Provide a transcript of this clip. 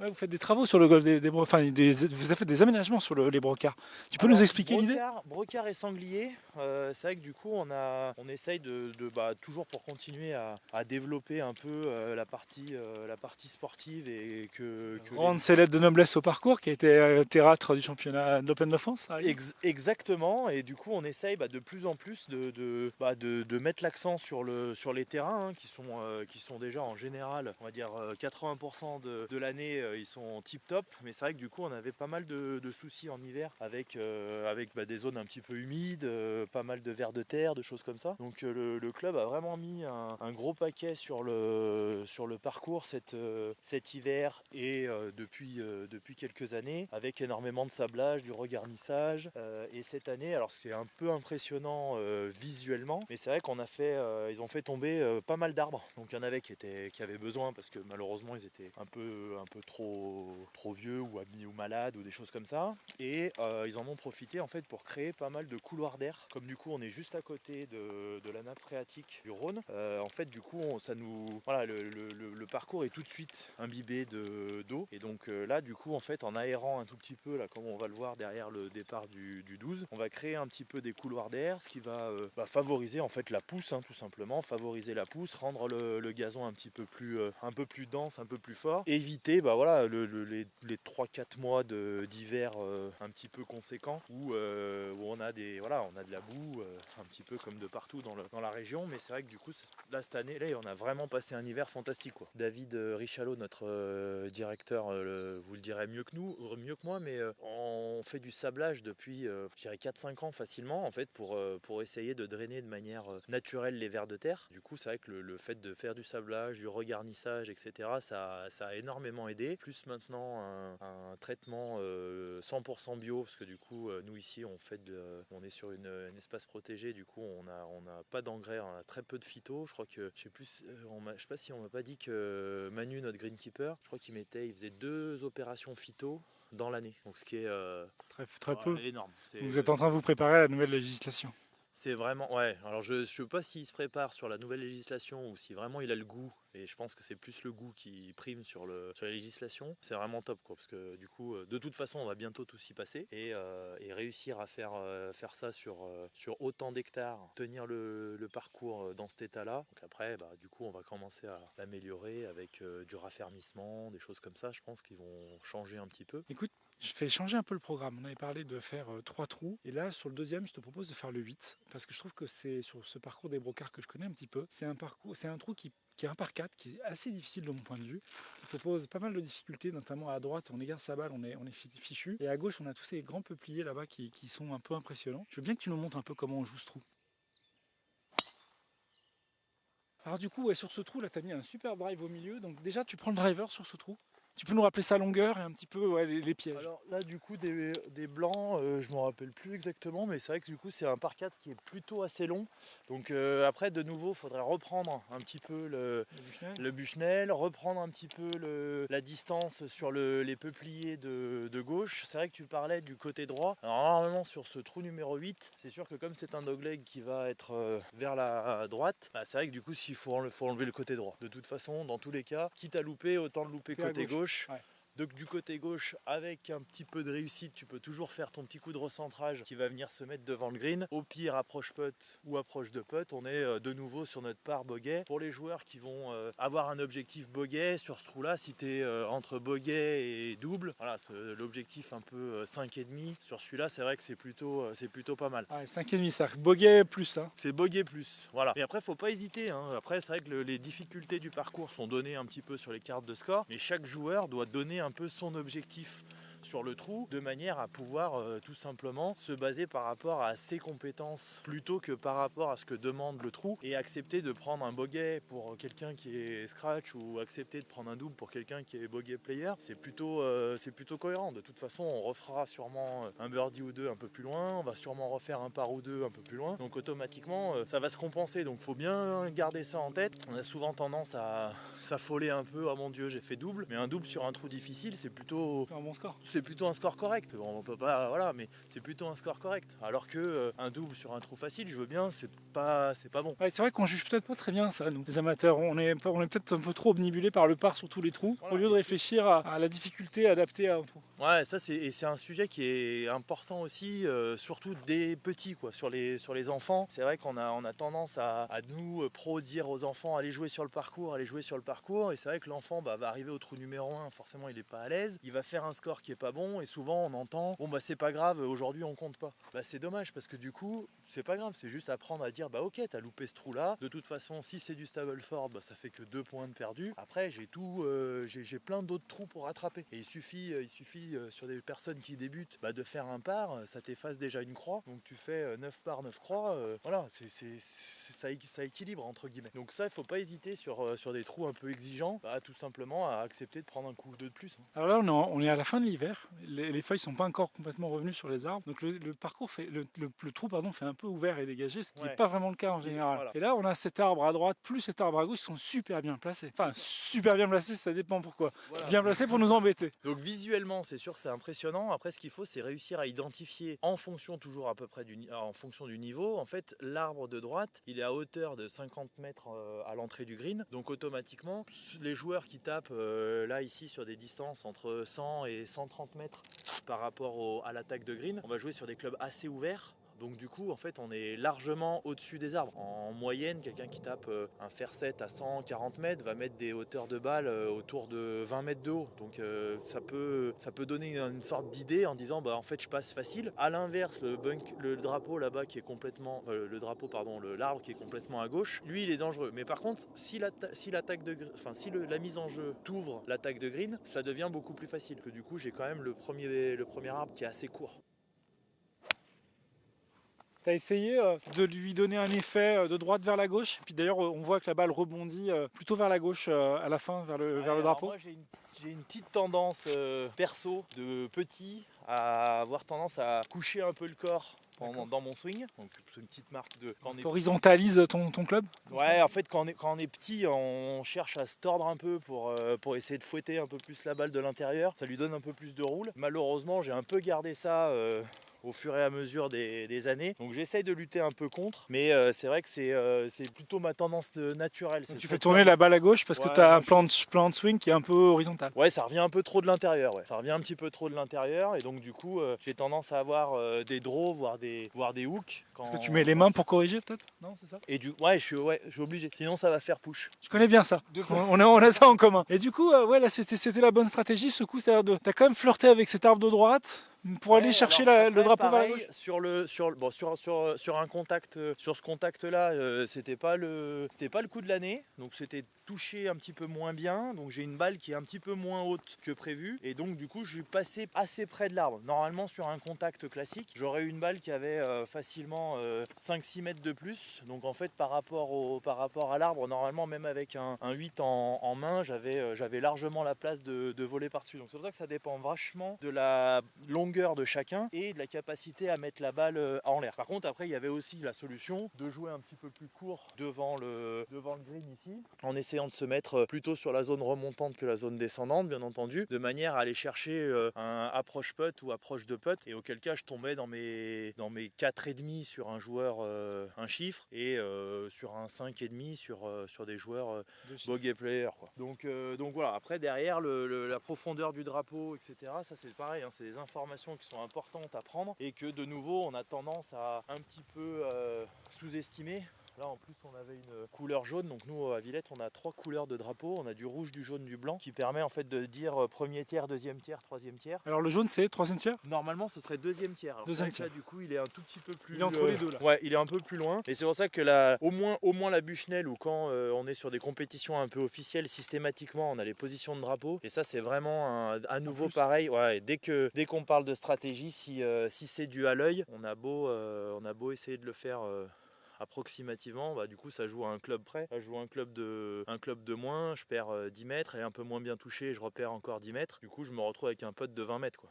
Ouais, vous faites des travaux sur le golfe enfin, vous avez fait des aménagements sur les brocards. Tu peux nous Alors, expliquer l'idée? brocard et sanglier, c'est vrai que du coup on essaye toujours pour continuer à développer un peu la partie sportive et que les, Rendre ses lettres de noblesse au parcours, qui a été théâtre du championnat d'Open de France, à Lyon. Exactement, et du coup on essaye de plus en plus de mettre l'accent sur les terrains, hein, qui sont déjà en général, on va dire 80% de l'année, ils sont tip top, mais c'est vrai que du coup on avait pas mal de soucis en hiver avec des zones un petit peu humides, pas mal de vers de terre, de choses comme ça. Donc le club a vraiment mis un gros paquet sur le parcours cet hiver et depuis quelques années, avec énormément de sablage, du regarnissage. Et cette année, alors c'est un peu impressionnant visuellement, mais c'est vrai ils ont fait tomber pas mal d'arbres. Donc il y en avait qui avaient besoin parce que malheureusement ils étaient un peu trop vieux ou malades ou des choses comme ça. Et ils en ont profité en fait pour créer pas mal de couloirs d'air. Comme du coup on est juste à côté de la nappe phréatique du Rhône, en fait du coup voilà, le parcours est tout de suite imbibé d'eau. Et donc là du coup en fait en aérant un tout petit peu, là comme on va le voir derrière le départ du 12, on va créer un petit peu des couloirs d'air, ce qui va favoriser en fait la pousse, hein, tout simplement, favoriser la pousse, rendre le gazon un peu plus dense, un peu plus fort, éviter voilà, les 3-4 mois d'hiver un petit peu conséquents où on a on a de la boue un petit peu comme de partout dans la région. Mais c'est vrai que du coup là cette année là on a vraiment passé un hiver fantastique, quoi. David Richalot, notre directeur, vous le direz mieux que moi, mais on fait du sablage depuis je dirais 4-5 ans facilement en fait pour essayer de drainer de manière naturelle les vers de terre. Du coup c'est vrai que le fait de faire du sablage, du regarnissage, etc., ça a énormément aidé. Plus maintenant un traitement 100% bio, parce que du coup nous ici on est sur un espace protégé, du coup on a pas d'engrais, on a très peu de phyto. Je crois que je sais plus, je sais pas si on m'a pas dit que Manu, notre greenkeeper, je crois il faisait 2 opérations phyto dans l'année, donc ce qui est Très peu. énorme. Vous êtes en train de vous préparer à la nouvelle législation. C'est vraiment, ouais. Alors je sais pas s'il se prépare sur la nouvelle législation ou si vraiment il a le goût. Et je pense que c'est plus le goût qui prime sur la législation. C'est vraiment top, quoi, parce que du coup, de toute façon, on va bientôt tous y passer et réussir à faire ça sur autant d'hectares, tenir le parcours dans cet état-là. Donc après, du coup, on va commencer à l'améliorer avec du raffermissement, des choses comme ça. Je pense qu'ils vont changer un petit peu. Écoute, je fais changer un peu le programme. On avait parlé de faire 3 trous. Et là, sur le deuxième, je te propose de faire le 8. Parce que je trouve que c'est sur ce parcours des brocards que je connais un petit peu. C'est un trou qui est un par 4, qui est assez difficile de mon point de vue. Il propose pas mal de difficultés, notamment à droite, on égare sa balle, on est fichu. Et à gauche, on a tous ces grands peupliers là-bas qui sont un peu impressionnants. Je veux bien que tu nous montres un peu comment on joue ce trou. Alors du coup, ouais, sur ce trou, là, tu as mis un super drive au milieu. Donc déjà, tu prends le driver sur ce trou. Tu peux nous rappeler sa longueur et un petit peu les pièges. Alors là du coup des blancs, je m'en rappelle plus exactement, mais c'est vrai que du coup c'est un par 4 qui est plutôt assez long. Donc après de nouveau il faudrait reprendre un petit peu le Bushnell, reprendre un petit peu la distance sur les peupliers de gauche. C'est vrai que tu parlais du côté droit. Alors normalement sur ce trou numéro 8, c'est sûr que comme c'est un dogleg qui va être vers la droite, c'est vrai que du coup faut enlever le côté droit. De toute façon, dans tous les cas, quitte à louper, autant le louper côté gauche. Ouais. Donc du côté gauche, avec un petit peu de réussite, tu peux toujours faire ton petit coup de recentrage qui va venir se mettre devant le green. Au pire, approche putt ou approche de putt, on est de nouveau sur notre par bogey. Pour les joueurs qui vont avoir un objectif bogey, sur ce trou-là, si tu es entre bogey et double, voilà, l'objectif un peu 5,5, sur celui-là, c'est vrai que c'est plutôt pas mal. Ah, 5,5, ça bogey plus. Hein. C'est bogey plus, voilà. Et après, faut pas hésiter, hein. Après, c'est vrai que les difficultés du parcours sont données un petit peu sur les cartes de score, mais chaque joueur doit donner un peu son objectif sur le trou de manière à pouvoir tout simplement se baser par rapport à ses compétences plutôt que par rapport à ce que demande le trou, et accepter de prendre un bogey pour quelqu'un qui est scratch ou accepter de prendre un double pour quelqu'un qui est bogey player, c'est plutôt cohérent. De toute façon, on refera sûrement un birdie ou deux un peu plus loin, on va sûrement refaire un par ou deux un peu plus loin, donc automatiquement ça va se compenser. Donc faut bien garder ça en tête. On a souvent tendance à s'affoler un peu, oh mon dieu j'ai fait double, mais un double sur un trou difficile c'est plutôt Un bon score. c'est plutôt un score correct. On peut pas, voilà, mais c'est plutôt un score correct. Alors que un double sur un trou facile, je veux bien, c'est pas bon. Ouais, c'est vrai qu'on juge peut-être pas très bien ça, nous, les amateurs. On est peut-être un peu trop obnubilés par le par sur tous les trous, Voilà. au lieu de réfléchir à la difficulté adaptée à un trou. Ouais, ça c'est un sujet qui est important aussi, surtout des petits, quoi, sur les enfants. C'est vrai qu'on a tendance à nous pro dire aux enfants allez jouer sur le parcours, et c'est vrai que l'enfant va arriver au trou numéro 1, forcément il est pas à l'aise, il va faire un score qui est pas bon, et souvent on entend bon bah c'est pas grave, aujourd'hui on compte pas. Bah c'est dommage parce que du coup c'est pas grave, c'est juste apprendre à dire bah ok t'as loupé ce trou là, de toute façon si c'est du Stableford bah ça fait que 2 points de perdu, après j'ai plein d'autres trous pour rattraper, et il suffit sur des personnes qui débutent de faire un par, ça t'efface déjà une croix, donc tu fais 9 par 9 croix, voilà, ça équilibre entre guillemets. Donc ça il faut pas hésiter sur des trous un peu exigeants, tout simplement à accepter de prendre un coup ou deux de plus. Alors là, on est à la fin de l'hiver, les feuilles sont pas encore complètement revenues sur les arbres, donc le parcours fait, le trou pardon, fait un peu ouvert et dégagé, ce qui n'est pas vraiment le cas en général. Voilà. Et là, on a cet arbre à droite plus cet arbre à gauche qui sont super bien placés. Enfin, super bien placés, ça dépend pourquoi. Voilà. Bien placés pour nous embêter. Donc visuellement, c'est sûr que c'est impressionnant. Après, ce qu'il faut, c'est réussir à identifier, en fonction toujours à peu près en fonction du niveau. En fait, l'arbre de droite, il est à hauteur de 50 mètres à l'entrée du green. Donc automatiquement, les joueurs qui tapent là ici sur des distances entre 100 et 130 mètres par rapport à l'attaque de green, on va jouer sur des clubs assez ouverts. Donc du coup en fait on est largement au-dessus des arbres. En moyenne, quelqu'un qui tape un fer 7 à 140 mètres va mettre des hauteurs de balle autour de 20 mètres de haut. Donc ça peut donner une sorte d'idée en disant en fait je passe facile. À l'inverse, le drapeau là-bas qui est complètement l'arbre qui est complètement à gauche, lui il est dangereux. Mais par contre si la mise en jeu t'ouvre l'attaque de green, ça devient beaucoup plus facile. Que du coup j'ai quand même le premier arbre qui est assez court. Tu as essayé de lui donner un effet de droite vers la gauche. Puis d'ailleurs, on voit que la balle rebondit plutôt vers la gauche à la fin, vers le drapeau. Moi, j'ai une petite tendance perso de petit à avoir tendance à coucher un peu le corps dans mon swing. Donc c'est une petite marque de... Tu horizontalises ton club? Ouais, en fait, quand on est petit, on cherche à se tordre un peu pour essayer de fouetter un peu plus la balle de l'intérieur. Ça lui donne un peu plus de roule. Malheureusement, j'ai un peu gardé ça... au fur et à mesure des années. Donc j'essaye de lutter un peu contre, mais c'est vrai que c'est plutôt ma tendance naturelle. Tu fais tourner la balle à gauche parce que tu as un plan de swing qui est un peu horizontal. Ouais, ça revient un peu trop de l'intérieur. Ouais. Ça revient un petit peu trop de l'intérieur, et donc du coup j'ai tendance à avoir des draws, voire des hooks. Est-ce que tu mets les mains pour corriger peut-être? Non, c'est ça? Et je suis obligé, sinon ça va faire push. Je connais bien ça. On a ça en commun. Et du coup, là c'était la bonne stratégie, ce coup, c'est-à-dire t'as quand même flirté avec cet arbre de droite pour aller chercher le drapeau vers la gauche. Sur un contact, sur ce contact-là, c'était pas le coup de l'année, donc c'était touché un petit peu moins bien, donc j'ai une balle qui est un petit peu moins haute que prévu, et donc du coup je suis passé assez près de l'arbre. Normalement sur un contact classique, j'aurais eu une balle qui avait facilement 5-6 mètres de plus, donc en fait par rapport à l'arbre, normalement même avec un 8 en main, j'avais largement la place de voler par-dessus. Donc c'est pour ça que ça dépend vachement de la longueur de chacun et de la capacité à mettre la balle en l'air. Par contre après il y avait aussi la solution de jouer un petit peu plus court devant le green ici, en essayant de se mettre plutôt sur la zone remontante que la zone descendante bien entendu, de manière à aller chercher un approche putt ou approche de putt, et auquel cas je tombais dans mes 4,5 sur un joueur un chiffre, et sur un 5,5 sur des joueurs bogey player quoi. Donc voilà, après derrière la profondeur du drapeau etc, ça c'est pareil, c'est des informations qui sont importantes à prendre, et que de nouveau on a tendance à un petit peu sous-estimer. Là en plus on avait une couleur jaune, donc nous à Villette on a 3 couleurs de drapeau, on a du rouge, du jaune, du blanc, qui permet en fait de dire premier tiers, deuxième tiers, troisième tiers. Alors le jaune c'est troisième tiers? Normalement ce serait deuxième tiers. Alors, deuxième tiers. Là, du coup il est un tout petit peu plus... Il est entre les deux là. Ouais, il est un peu plus loin, et c'est pour ça que au moins la Bushnell, ou quand on est sur des compétitions un peu officielles, systématiquement on a les positions de drapeau, et ça c'est vraiment à nouveau pareil. Ouais, dès qu'on parle de stratégie, si c'est dû à l'œil, on a beau essayer de le faire approximativement, du coup ça joue à un club près. Là, je joue un club de moins, je perds 10 mètres, et un peu moins bien touché, je repère encore 10 mètres. Du coup je me retrouve avec un putt de 20 mètres quoi.